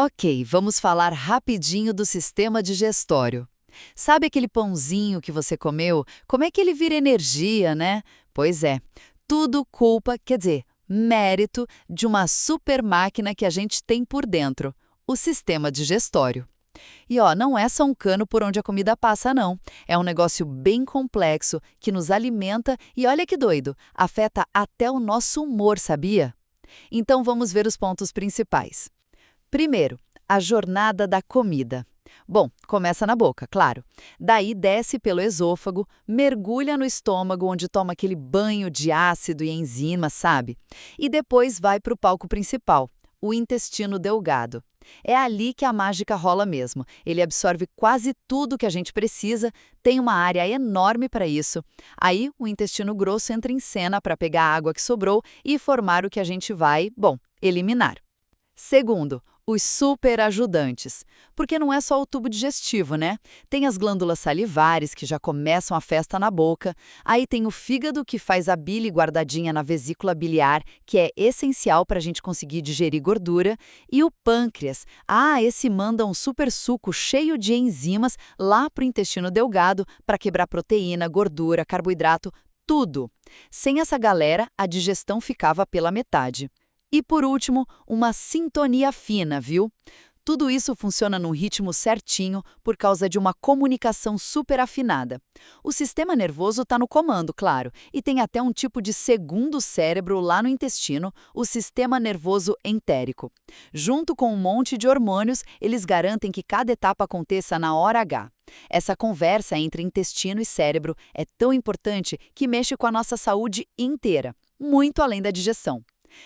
Ok, vamos falar rapidinho do sistema digestório. Sabe aquele pãozinho que você comeu? Como é que ele vira energia, né? Pois é, tudo culpa, quer dizer, mérito de uma super máquina que a gente tem por dentro, o sistema digestório. E ó, não é só um cano por onde a comida passa, não. É um negócio bem complexo que nos alimenta e olha que doido, afeta até o nosso humor, sabia? Então vamos ver os pontos principais. Primeiro, a jornada da comida. Bom, começa na boca, claro. Daí desce pelo esôfago, mergulha no estômago, onde toma aquele banho de ácido e enzimas, sabe? E depois vai para o palco principal, o intestino delgado. É ali que a mágica rola mesmo. Ele absorve quase tudo que a gente precisa, tem uma área enorme para isso. Aí o intestino grosso entra em cena para pegar a água que sobrou e formar o que a gente vai, bom, eliminar. Segundo, os superajudantes. Porque não é só o tubo digestivo, né? Tem as glândulas salivares, que já começam a festa na boca. Aí tem o fígado, que faz a bile guardadinha na vesícula biliar, que é essencial para a gente conseguir digerir gordura. E o pâncreas. Ah, esse manda um super suco cheio de enzimas lá para o intestino delgado para quebrar proteína, gordura, carboidrato, tudo. Sem essa galera, a digestão ficava pela metade. E por último, uma sintonia fina, viu? Tudo isso funciona num ritmo certinho por causa de uma comunicação super afinada. O sistema nervoso está no comando, claro, e tem até um tipo de segundo cérebro lá no intestino, o sistema nervoso entérico. Junto com um monte de hormônios, eles garantem que cada etapa aconteça na hora H. Essa conversa entre intestino e cérebro é tão importante que mexe com a nossa saúde inteira, muito além da digestão.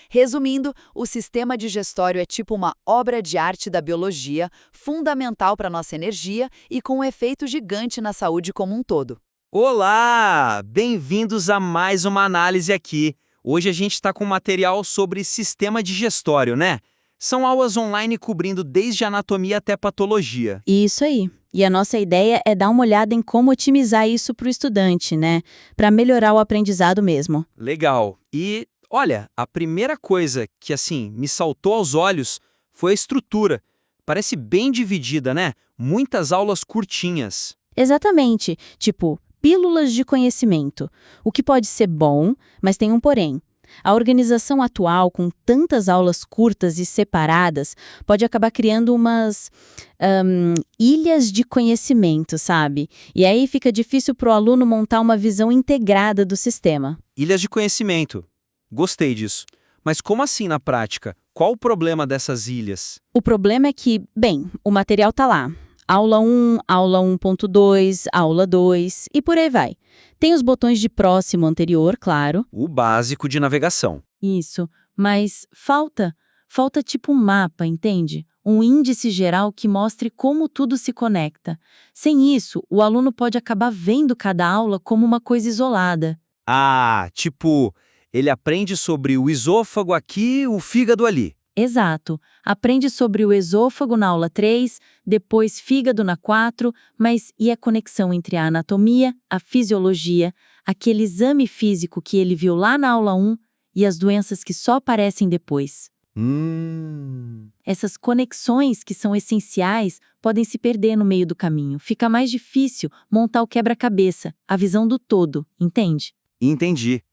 Resumindo, o sistema digestório é tipo uma obra de arte da biologia, fundamental para nossa energia e com um efeito gigante na saúde como um todo. Olá! Bem-vindos a mais uma análise aqui. Hoje a gente está com material sobre sistema digestório, né? São aulas online cobrindo desde anatomia até patologia. Isso aí. E a nossa ideia é dar uma olhada em como otimizar isso para o estudante, né? Para melhorar o aprendizado mesmo. Legal. E, olha, a primeira coisa que, me saltou aos olhos foi a estrutura. Parece bem dividida, né? Muitas aulas curtinhas. Exatamente. Tipo, pílulas de conhecimento. O que pode ser bom, mas tem um porém. A organização atual, com tantas aulas curtas e separadas, pode acabar criando umas ilhas de conhecimento, sabe? E aí fica difícil para o aluno montar uma visão integrada do sistema. Ilhas de conhecimento. Gostei disso. Mas como assim na prática? Qual o problema dessas ilhas? O problema é que, bem, o material tá lá. Aula 1, aula 1.2, aula 2 e por aí vai. Tem os botões de próximo anterior, claro. O básico de navegação. Isso, mas falta tipo um mapa, entende? Um índice geral que mostre como tudo se conecta. Sem isso, o aluno pode acabar vendo cada aula como uma coisa isolada. Ah, tipo, ele aprende sobre o esôfago aqui, o fígado ali. Exato. Aprende sobre o esôfago na aula 3, depois fígado na 4, mas e a conexão entre a anatomia, a fisiologia, aquele exame físico que ele viu lá na aula 1 e as doenças que só aparecem depois? Essas conexões que são essenciais podem se perder no meio do caminho. Fica mais difícil montar o quebra-cabeça, a visão do todo, entende? Entendi.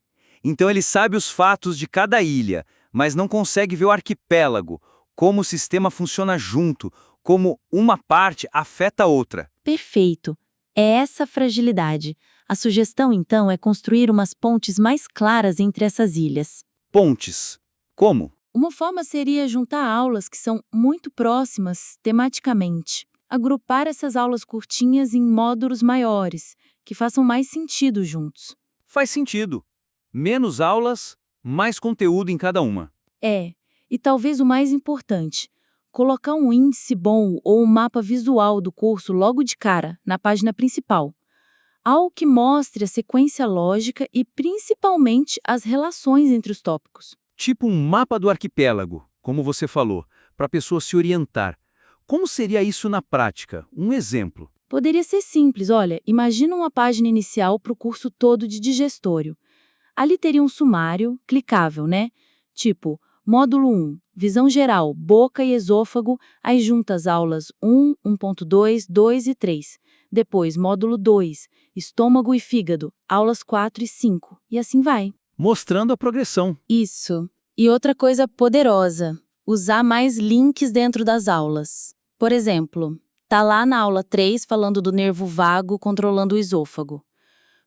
Então ele sabe os fatos de cada ilha, mas não consegue ver o arquipélago, como o sistema funciona junto, como uma parte afeta a outra. Perfeito. É essa a fragilidade. A sugestão, então, é construir umas pontes mais claras entre essas ilhas. Pontes. Como? Uma forma seria juntar aulas que são muito próximas tematicamente. Agrupar essas aulas curtinhas em módulos maiores, que façam mais sentido juntos. Faz sentido. Menos aulas, mais conteúdo em cada uma. E talvez o mais importante, colocar um índice bom ou um mapa visual do curso logo de cara, na página principal. Algo que mostre a sequência lógica e principalmente as relações entre os tópicos. Tipo um mapa do arquipélago, como você falou, para a pessoa se orientar. Como seria isso na prática? Um exemplo. Poderia ser simples, olha, imagina uma página inicial para o curso todo de digestório. Ali teria um sumário clicável, né? Tipo, módulo 1, visão geral, boca e esôfago, aí junta as aulas 1, 1.2, 2 e 3. Depois, módulo 2, estômago e fígado, aulas 4 e 5. E assim vai. Mostrando a progressão. Isso. E outra coisa poderosa, usar mais links dentro das aulas. Por exemplo, tá lá na aula 3 falando do nervo vago controlando o esôfago.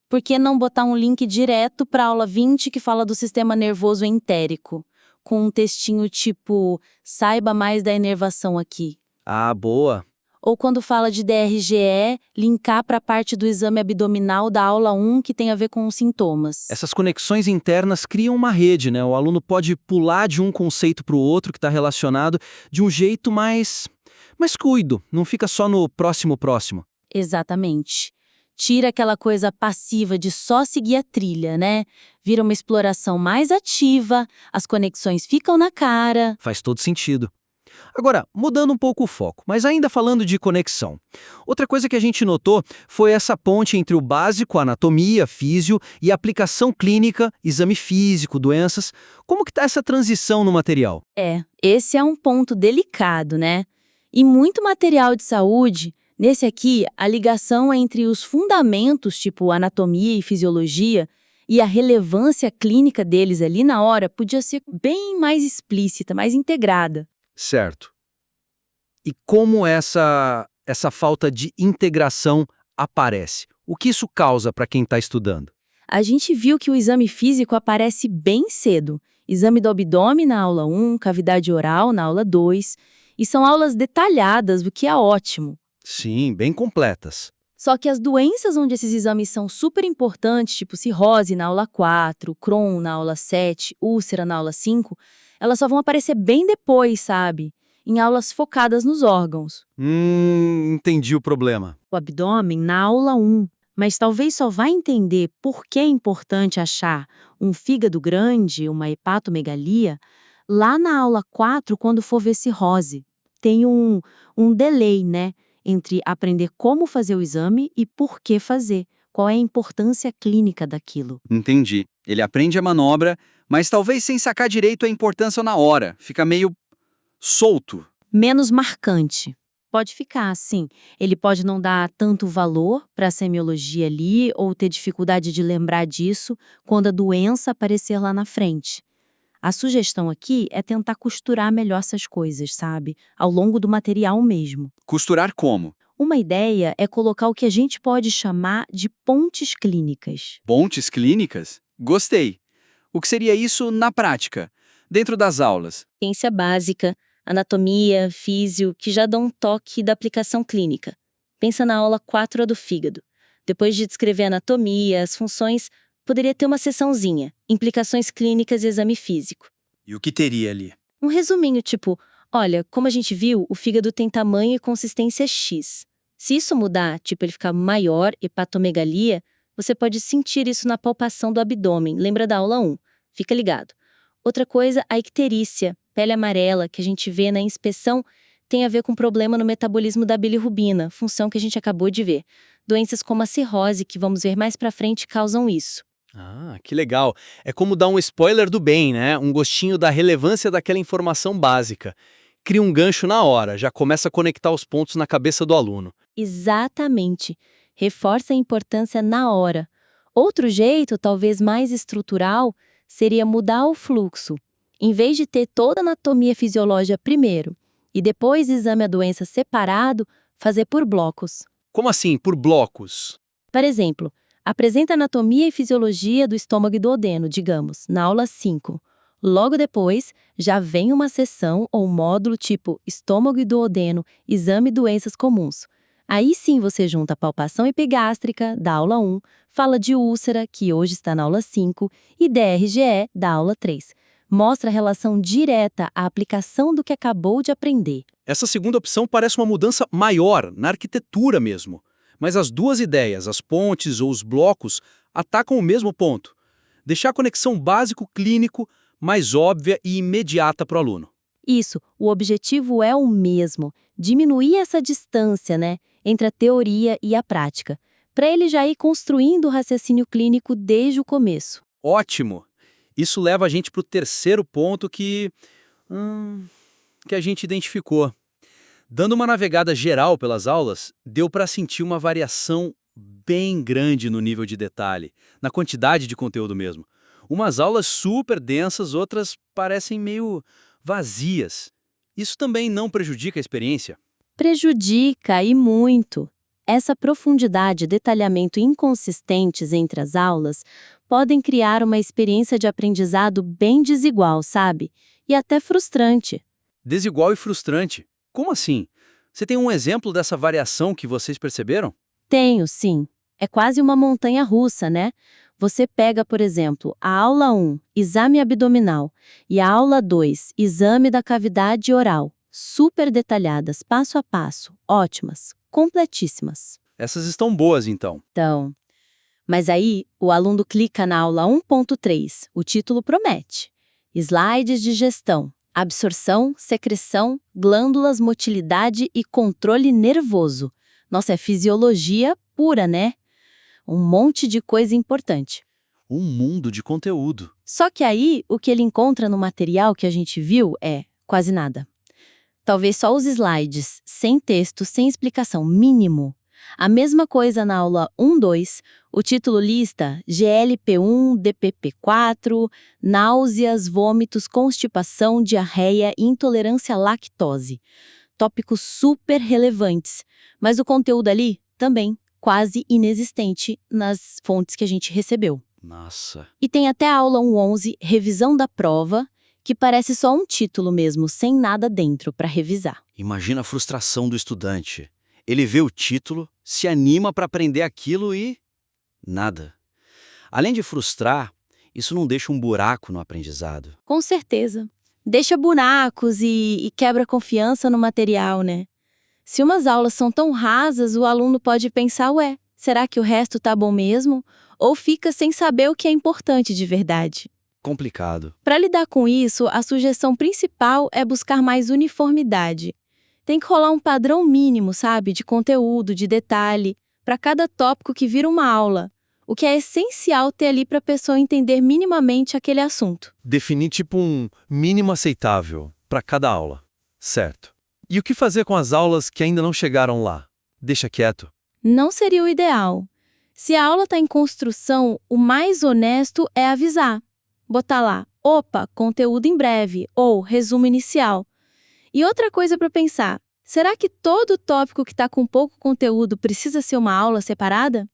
Por que não botar um link direto para a aula 20 que fala do sistema nervoso entérico, com um textinho tipo, saiba mais da inervação aqui? Ah, boa. Ou quando fala de DRGE, linkar para a parte do exame abdominal da aula 1 que tem a ver com os sintomas. Essas conexões internas criam uma rede, né? O aluno pode pular de um conceito para o outro que está relacionado de um jeito mais cuido, não fica só no próximo. Exatamente. Tira aquela coisa passiva de só seguir a trilha, né? Vira uma exploração mais ativa, as conexões ficam na cara. Faz todo sentido. Agora, mudando um pouco o foco, mas ainda falando de conexão. Outra coisa que a gente notou foi essa ponte entre o básico, anatomia, físio, e a aplicação clínica, exame físico, doenças. Como que está essa transição no material? Esse é um ponto delicado, né? E muito material de saúde, nesse aqui, a ligação entre os fundamentos, tipo anatomia e fisiologia, e a relevância clínica deles ali na hora podia ser bem mais explícita, mais integrada. Certo. E como essa falta de integração aparece? O que isso causa para quem está estudando? A gente viu que o exame físico aparece bem cedo. Exame do abdômen na aula 1, cavidade oral na aula 2. E são aulas detalhadas, o que é ótimo. Sim, bem completas. Só que as doenças onde esses exames são super importantes, tipo cirrose na aula 4, Crohn na aula 7, úlcera na aula 5, elas só vão aparecer bem depois, sabe? Em aulas focadas nos órgãos. Entendi o problema. O abdômen na aula 1, mas talvez só vai entender por que é importante achar um fígado grande, uma hepatomegalia, lá na aula 4, quando for ver cirrose. Tem um delay, né, entre aprender como fazer o exame e por que fazer. Qual é a importância clínica daquilo? Entendi. Ele aprende a manobra, mas talvez sem sacar direito a importância na hora. Fica meio solto. Menos marcante. Pode ficar, sim. Ele pode não dar tanto valor para a semiologia ali ou ter dificuldade de lembrar disso quando a doença aparecer lá na frente. A sugestão aqui é tentar costurar melhor essas coisas, sabe? Ao longo do material mesmo. Costurar como? Uma ideia é colocar o que a gente pode chamar de pontes clínicas. Pontes clínicas? Gostei. O que seria isso na prática? Dentro das aulas? Ciência básica, anatomia, físio, que já dão um toque da aplicação clínica. Pensa na aula 4 do fígado. Depois de descrever a anatomia, as funções, poderia ter uma seçãozinha, implicações clínicas e exame físico. E o que teria ali? Um resuminho tipo, olha, como a gente viu, o fígado tem tamanho e consistência X. Se isso mudar, tipo ele ficar maior, hepatomegalia, você pode sentir isso na palpação do abdômen. Lembra da aula 1? Fica ligado. Outra coisa, a icterícia, pele amarela, que a gente vê na inspeção, tem a ver com problema no metabolismo da bilirrubina, função que a gente acabou de ver. Doenças como a cirrose, que vamos ver mais pra frente, causam isso. Ah, que legal. É como dar um spoiler do bem, né? Um gostinho da relevância daquela informação básica. Cria um gancho na hora, já começa a conectar os pontos na cabeça do aluno. Exatamente. Reforça a importância na hora. Outro jeito, talvez mais estrutural, seria mudar o fluxo. Em vez de ter toda a anatomia fisiológica primeiro e depois exame a doença separado, fazer por blocos. Como assim, por blocos? Por exemplo, apresenta anatomia e fisiologia do estômago e duodeno, digamos, na aula 5. Logo depois, já vem uma seção ou módulo tipo estômago e duodeno, exame e doenças comuns. Aí sim você junta a palpação epigástrica, da aula 1, fala de úlcera, que hoje está na aula 5, e DRGE, da aula 3. Mostra a relação direta à aplicação do que acabou de aprender. Essa segunda opção parece uma mudança maior, na arquitetura mesmo. Mas as duas ideias, as pontes ou os blocos, atacam o mesmo ponto. Deixar a conexão básico-clínico mais óbvia e imediata para o aluno. Isso, o objetivo é o mesmo, diminuir essa distância, né, entre a teoria e a prática, para ele já ir construindo o raciocínio clínico desde o começo. Ótimo! Isso leva a gente para o terceiro ponto que Que a gente identificou. Dando uma navegada geral pelas aulas, deu para sentir uma variação bem grande no nível de detalhe, na quantidade de conteúdo mesmo. Umas aulas super densas, outras parecem meio vazias. Isso também não prejudica a experiência? Prejudica e muito. Essa profundidade e detalhamento inconsistentes entre as aulas podem criar uma experiência de aprendizado bem desigual, sabe? E até frustrante. Desigual e frustrante. Como assim? Você tem um exemplo dessa variação que vocês perceberam? Tenho, sim. É quase uma montanha-russa, né? Você pega, por exemplo, a aula 1, exame abdominal, e a aula 2, exame da cavidade oral. Super detalhadas, passo a passo, ótimas, completíssimas. Essas estão boas, então. Então, mas aí o aluno clica na aula 1.3, o título promete. Slides de gestão, absorção, secreção, glândulas, motilidade e controle nervoso. Nossa, é fisiologia pura, né? Um monte de coisa importante. Um mundo de conteúdo. Só que aí, o que ele encontra no material que a gente viu é quase nada. Talvez só os slides, sem texto, sem explicação, mínimo. A mesma coisa na aula 1.2, o título lista GLP-1, DPP-4, náuseas, vômitos, constipação, diarreia e intolerância à lactose. Tópicos super relevantes, mas o conteúdo ali também quase inexistente nas fontes que a gente recebeu. Nossa. E tem até a aula 1.11, revisão da prova, que parece só um título mesmo, sem nada dentro para revisar. Imagina a frustração do estudante. Ele vê o título, se anima para aprender aquilo e... nada. Além de frustrar, isso não deixa um buraco no aprendizado. Com certeza. Deixa buracos e quebra confiança no material, né? Se umas aulas são tão rasas, o aluno pode pensar, ué, será que o resto tá bom mesmo? Ou fica sem saber o que é importante de verdade. Complicado. Para lidar com isso, a sugestão principal é buscar mais uniformidade. Tem que rolar um padrão mínimo, sabe, de conteúdo, de detalhe, para cada tópico que vira uma aula. O que é essencial ter ali para a pessoa entender minimamente aquele assunto. Definir tipo um mínimo aceitável para cada aula. Certo. E o que fazer com as aulas que ainda não chegaram lá? Deixa quieto. Não seria o ideal. Se a aula está em construção, o mais honesto é avisar. Botar lá, opa, conteúdo em breve, ou resumo inicial. E outra coisa para pensar, será que todo tópico que está com pouco conteúdo precisa ser uma aula separada?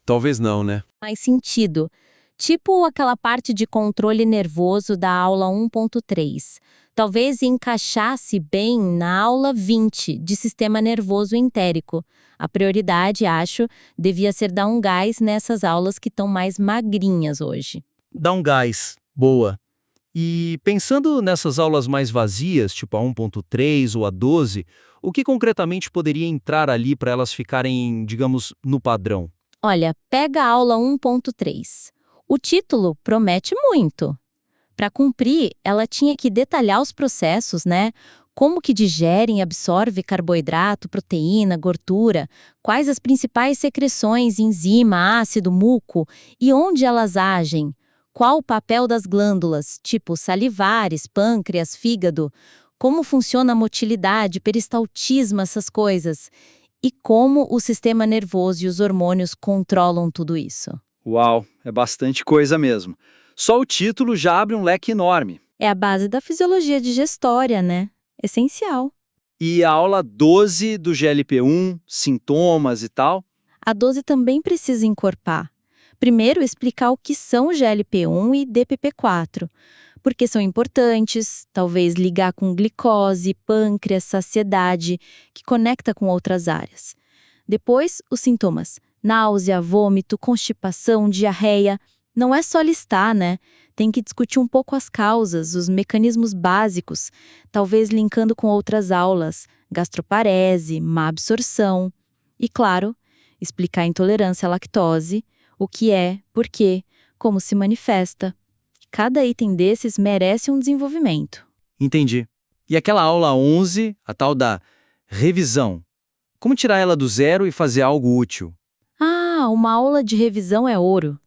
Talvez não, né? Faz sentido. Tipo aquela parte de controle nervoso da aula 1.3. Talvez encaixasse bem na aula 20 de sistema nervoso entérico. A prioridade, acho, devia ser dar um gás nessas aulas que estão mais magrinhas hoje. Dá um gás. Boa. E pensando nessas aulas mais vazias, tipo a 1.3 ou a 12, o que concretamente poderia entrar ali para elas ficarem, digamos, no padrão? Olha, pega a aula 1.3. O título promete muito. Para cumprir, ela tinha que detalhar os processos, né? Como que digere e absorve carboidrato, proteína, gordura, quais as principais secreções, enzima, ácido, muco e onde elas agem. Qual o papel das glândulas, tipo salivares, pâncreas, fígado, como funciona a motilidade, peristaltismo, essas coisas, e como o sistema nervoso e os hormônios controlam tudo isso. Uau, é bastante coisa mesmo. Só o título já abre um leque enorme. É a base da fisiologia digestória, né? Essencial. E a aula 12 do GLP-1, sintomas e tal? A 12 também precisa encorpar. Primeiro, explicar o que são GLP-1 e DPP-4, porque são importantes, talvez ligar com glicose, pâncreas, saciedade, que conecta com outras áreas. Depois, os sintomas: náusea, vômito, constipação, diarreia. Não é só listar, né? Tem que discutir um pouco as causas, os mecanismos básicos, talvez linkando com outras aulas, gastroparese, má absorção. E, claro, explicar a intolerância à lactose, o que é, por quê, como se manifesta. Cada item desses merece um desenvolvimento. Entendi. E aquela aula 11, a tal da revisão. Como tirar ela do zero e fazer algo útil? Ah, uma aula de revisão é ouro.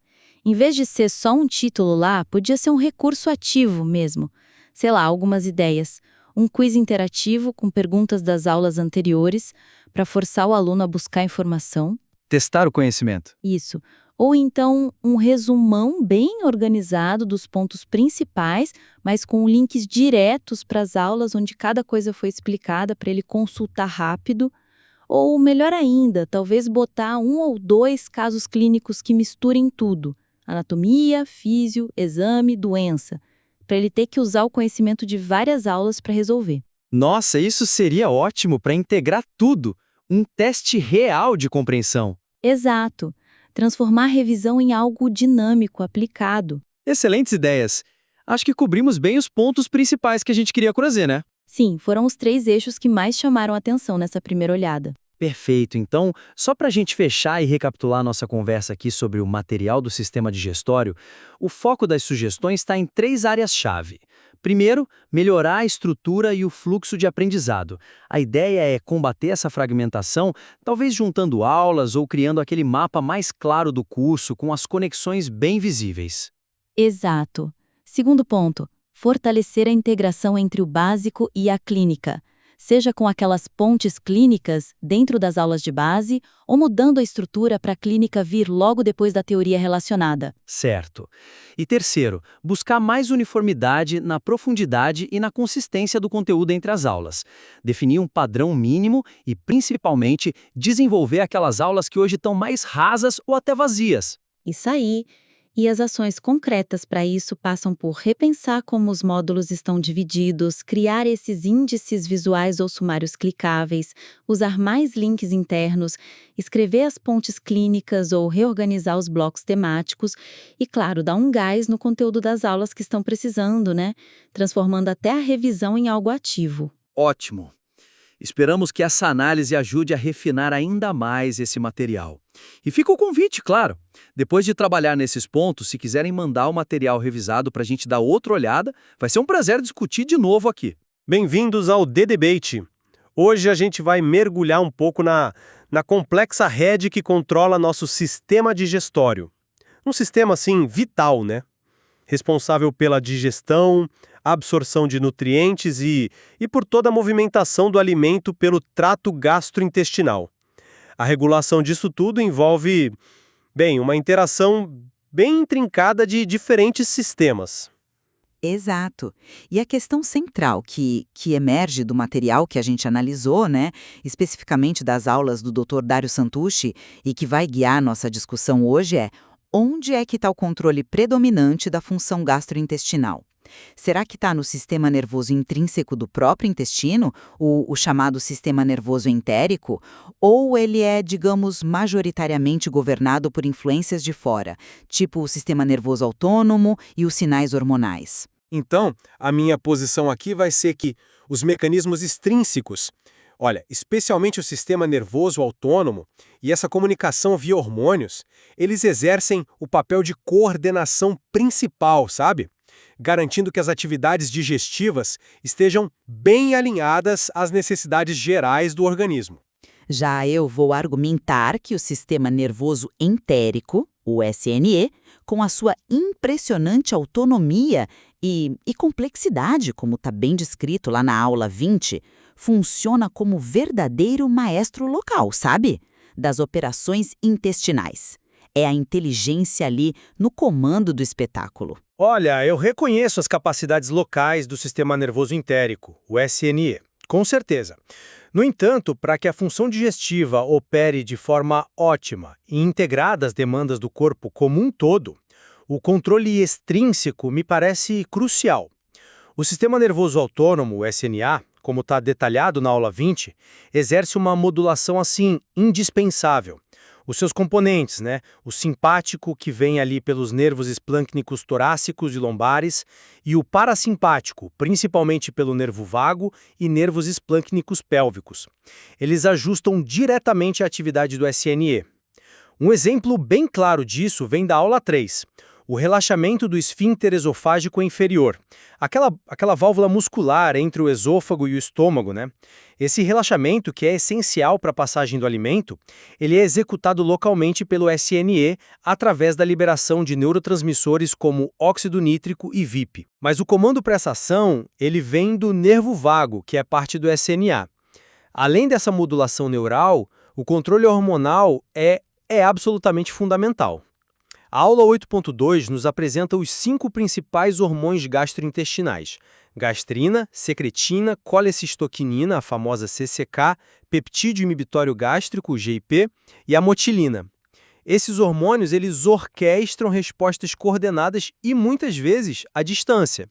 Em vez de ser só um título lá, podia ser um recurso ativo mesmo. Sei lá, algumas ideias. Um quiz interativo com perguntas das aulas anteriores para forçar o aluno a buscar informação. Testar o conhecimento. Isso. Ou então um resumão bem organizado dos pontos principais, mas com links diretos para as aulas onde cada coisa foi explicada para ele consultar rápido. Ou melhor ainda, talvez botar 1 ou 2 casos clínicos que misturem tudo: anatomia, físio, exame, doença, para ele ter que usar o conhecimento de várias aulas para resolver. Nossa, isso seria ótimo para integrar tudo. Um teste real de compreensão. Exato. Transformar a revisão em algo dinâmico, aplicado. Excelentes ideias. Acho que cobrimos bem os pontos principais que a gente queria trazer, né? Sim, foram os 3 eixos que mais chamaram a atenção nessa primeira olhada. Perfeito. Então, só para a gente fechar e recapitular nossa conversa aqui sobre o material do sistema digestório, o foco das sugestões está em 3 áreas-chave. Primeiro, melhorar a estrutura e o fluxo de aprendizado. A ideia é combater essa fragmentação, talvez juntando aulas ou criando aquele mapa mais claro do curso com as conexões bem visíveis. Exato. Segundo ponto, fortalecer a integração entre o básico e a clínica, seja com aquelas pontes clínicas dentro das aulas de base ou mudando a estrutura para a clínica vir logo depois da teoria relacionada. Certo. E terceiro, buscar mais uniformidade na profundidade e na consistência do conteúdo entre as aulas. Definir um padrão mínimo e, principalmente, desenvolver aquelas aulas que hoje estão mais rasas ou até vazias. Isso aí. E as ações concretas para isso passam por repensar como os módulos estão divididos, criar esses índices visuais ou sumários clicáveis, usar mais links internos, escrever as pontes clínicas ou reorganizar os blocos temáticos e, claro, dar um gás no conteúdo das aulas que estão precisando, né? Transformando até a revisão em algo ativo. Ótimo! Esperamos que essa análise ajude a refinar ainda mais esse material. E fica o convite, claro. Depois de trabalhar nesses pontos, se quiserem mandar o material revisado para a gente dar outra olhada, vai ser um prazer discutir de novo aqui. Bem-vindos ao The-Debate. Hoje a gente vai mergulhar um pouco na complexa rede que controla nosso sistema digestório. Um sistema, assim, vital, né? Responsável pela digestão, absorção de nutrientes e por toda a movimentação do alimento pelo trato gastrointestinal. A regulação disso tudo envolve, uma interação bem intrincada de diferentes sistemas. Exato. E a questão central que emerge do material que a gente analisou, né, especificamente das aulas do Dr. Dário Santucci, e que vai guiar nossa discussão hoje é: onde é que está o controle predominante da função gastrointestinal? Será que está no sistema nervoso intrínseco do próprio intestino, o chamado sistema nervoso entérico? Ou ele é, digamos, majoritariamente governado por influências de fora, tipo o sistema nervoso autônomo e os sinais hormonais? Então, a minha posição aqui vai ser que os mecanismos extrínsecos, especialmente o sistema nervoso autônomo e essa comunicação via hormônios, eles exercem o papel de coordenação principal, sabe? Garantindo que as atividades digestivas estejam bem alinhadas às necessidades gerais do organismo. Já eu vou argumentar que o sistema nervoso entérico, o SNE, com a sua impressionante autonomia e complexidade, como está bem descrito lá na aula 20, funciona como verdadeiro maestro local, sabe? Das operações intestinais. É a inteligência ali no comando do espetáculo. Olha, eu reconheço as capacidades locais do sistema nervoso entérico, o SNE, com certeza. No entanto, para que a função digestiva opere de forma ótima e integrada às demandas do corpo como um todo, o controle extrínseco me parece crucial. O sistema nervoso autônomo, o SNA, como está detalhado na aula 20, exerce uma modulação assim indispensável. Os seus componentes, o simpático, que vem ali pelos nervos esplâncnicos torácicos e lombares, e o parasimpático, principalmente pelo nervo vago e nervos esplâncnicos pélvicos. Eles ajustam diretamente a atividade do SNE. Um exemplo bem claro disso vem da aula 3. o relaxamento do esfíncter esofágico inferior, aquela válvula muscular entre o esôfago e o estômago, né? Esse relaxamento, que é essencial para a passagem do alimento, ele é executado localmente pelo SNE através da liberação de neurotransmissores como óxido nítrico e VIP. Mas o comando para essa ação, ele vem do nervo vago, que é parte do SNA. Além dessa modulação neural, o controle hormonal é absolutamente fundamental. A aula 8.2 nos apresenta os 5 principais hormônios gastrointestinais: gastrina, secretina, colecistoquinina, a famosa CCK, peptídeo inibitório gástrico, GIP, e a motilina. Esses hormônios, eles orquestram respostas coordenadas e, muitas vezes, à distância.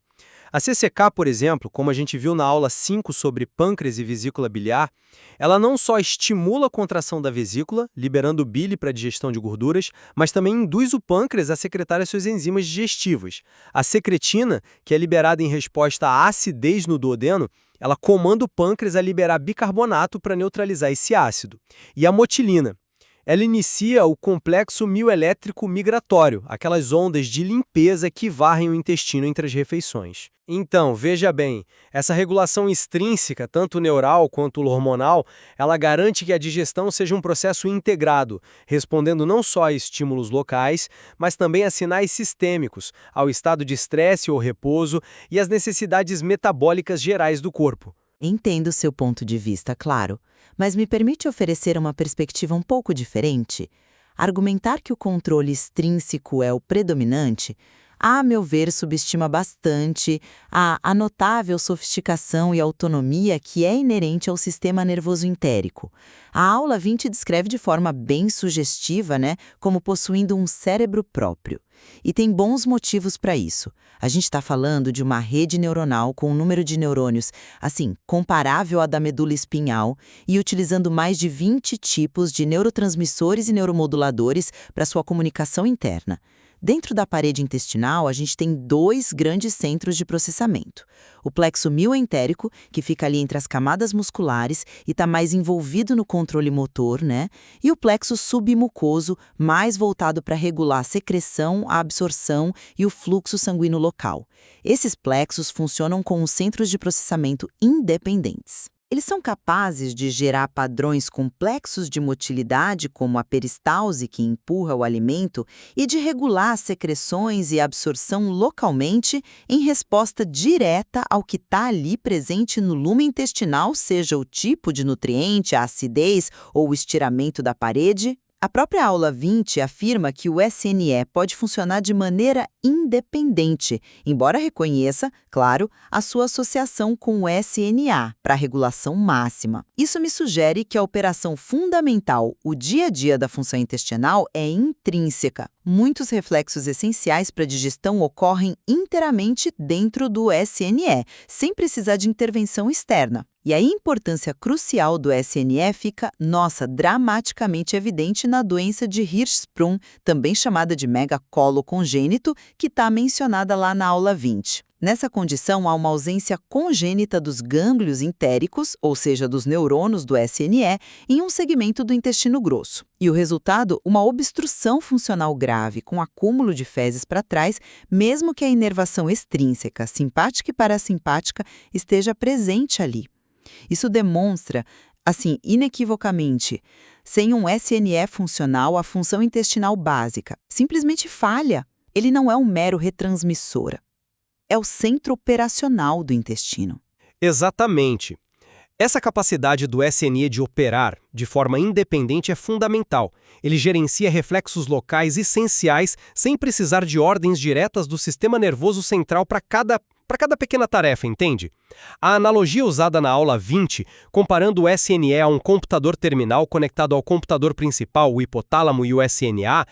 A CCK, por exemplo, como a gente viu na aula 5 sobre pâncreas e vesícula biliar, ela não só estimula a contração da vesícula, liberando bile para a digestão de gorduras, mas também induz o pâncreas a secretar as suas enzimas digestivas. A secretina, que é liberada em resposta à acidez no duodeno, ela comanda o pâncreas a liberar bicarbonato para neutralizar esse ácido. E a motilina, ela inicia o complexo mioelétrico migratório, aquelas ondas de limpeza que varrem o intestino entre as refeições. Então, veja bem, essa regulação extrínseca, tanto neural quanto hormonal, ela garante que a digestão seja um processo integrado, respondendo não só a estímulos locais, mas também a sinais sistêmicos, ao estado de estresse ou repouso e às necessidades metabólicas gerais do corpo. Entendo seu ponto de vista, claro, mas me permite oferecer uma perspectiva um pouco diferente? Argumentar que o controle extrínseco é o predominante, a meu ver, subestima bastante a notável sofisticação e autonomia que é inerente ao sistema nervoso entérico. A aula 20 descreve de forma bem sugestiva, como possuindo um cérebro próprio. E tem bons motivos para isso. A gente está falando de uma rede neuronal com um número de neurônios, comparável à da medula espinhal e utilizando mais de 20 tipos de neurotransmissores e neuromoduladores para sua comunicação interna. Dentro da parede intestinal, a gente tem 2 grandes centros de processamento. O plexo mioentérico, que fica ali entre as camadas musculares e está mais envolvido no controle motor, e o plexo submucoso, mais voltado para regular a secreção, a absorção e o fluxo sanguíneo local. Esses plexos funcionam como centros de processamento independentes. Eles são capazes de gerar padrões complexos de motilidade, como a peristalse, que empurra o alimento, e de regular as secreções e absorção localmente em resposta direta ao que está ali presente no lume intestinal, seja o tipo de nutriente, a acidez ou o estiramento da parede. A própria aula 20 afirma que o SNE pode funcionar de maneira independente, embora reconheça, claro, a sua associação com o SNA para regulação máxima. Isso me sugere que a operação fundamental, o dia a dia da função intestinal, é intrínseca. Muitos reflexos essenciais para a digestão ocorrem inteiramente dentro do SNE, sem precisar de intervenção externa. E a importância crucial do SNE fica, dramaticamente evidente na doença de Hirschsprung, também chamada de megacolo congênito, que está mencionada lá na aula 20. Nessa condição, há uma ausência congênita dos gânglios entéricos, ou seja, dos neurônios do SNE, em um segmento do intestino grosso. E o resultado, uma obstrução funcional grave, com acúmulo de fezes para trás, mesmo que a inervação extrínseca, simpática e parasimpática, esteja presente ali. Isso demonstra, inequivocamente, sem um SNE funcional, a função intestinal básica simplesmente falha. Ele não é um mero retransmissor. É o centro operacional do intestino. Exatamente. Essa capacidade do SNE de operar de forma independente é fundamental. Ele gerencia reflexos locais essenciais sem precisar de ordens diretas do sistema nervoso central para cada pequena tarefa, entende? A analogia usada na aula 20, comparando o SNE a um computador terminal conectado ao computador principal, o hipotálamo e o SNA,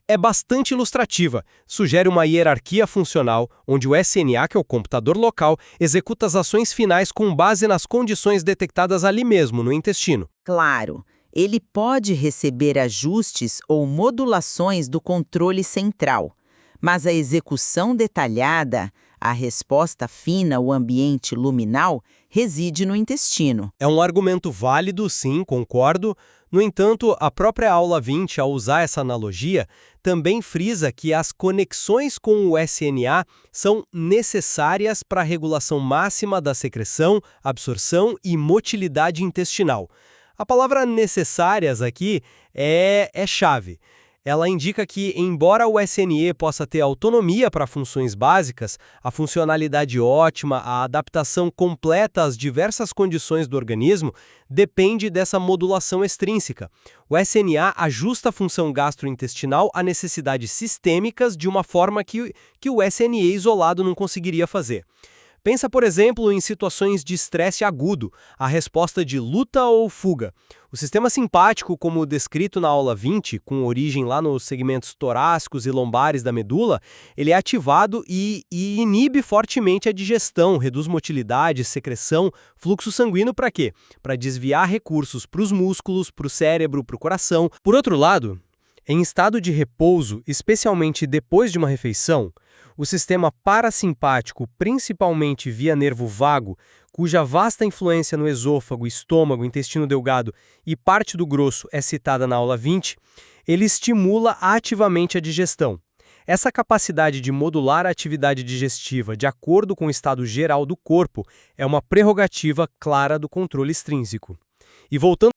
é bastante ilustrativa. Sugere uma hierarquia funcional, onde o SNA, que é o computador local, executa as ações finais com base nas condições detectadas ali mesmo, no intestino. Claro, ele pode receber ajustes ou modulações do controle central, mas a execução detalhada, a resposta fina, o ambiente luminal, reside no intestino. É um argumento válido, sim, concordo. No entanto, a própria aula 20, ao usar essa analogia, também frisa que as conexões com o SNA são necessárias para a regulação máxima da secreção, absorção e motilidade intestinal. A palavra necessárias aqui é chave. Ela indica que, embora o SNE possa ter autonomia para funções básicas, a funcionalidade ótima, a adaptação completa às diversas condições do organismo depende dessa modulação extrínseca. O SNA ajusta a função gastrointestinal a necessidades sistêmicas de uma forma que o SNE isolado não conseguiria fazer. Pensa, por exemplo, em situações de estresse agudo, a resposta de luta ou fuga. O sistema simpático, como descrito na aula 20, com origem lá nos segmentos torácicos e lombares da medula, ele é ativado e inibe fortemente a digestão, reduz motilidade, secreção, fluxo sanguíneo para quê? Para desviar recursos para os músculos, para o cérebro, para o coração. Por outro lado, em estado de repouso, especialmente depois de uma refeição, o sistema parasimpático, principalmente via nervo vago, cuja vasta influência no esôfago, estômago, intestino delgado e parte do grosso é citada na aula 20, ele estimula ativamente a digestão. Essa capacidade de modular a atividade digestiva de acordo com o estado geral do corpo é uma prerrogativa clara do controle extrínseco. E voltando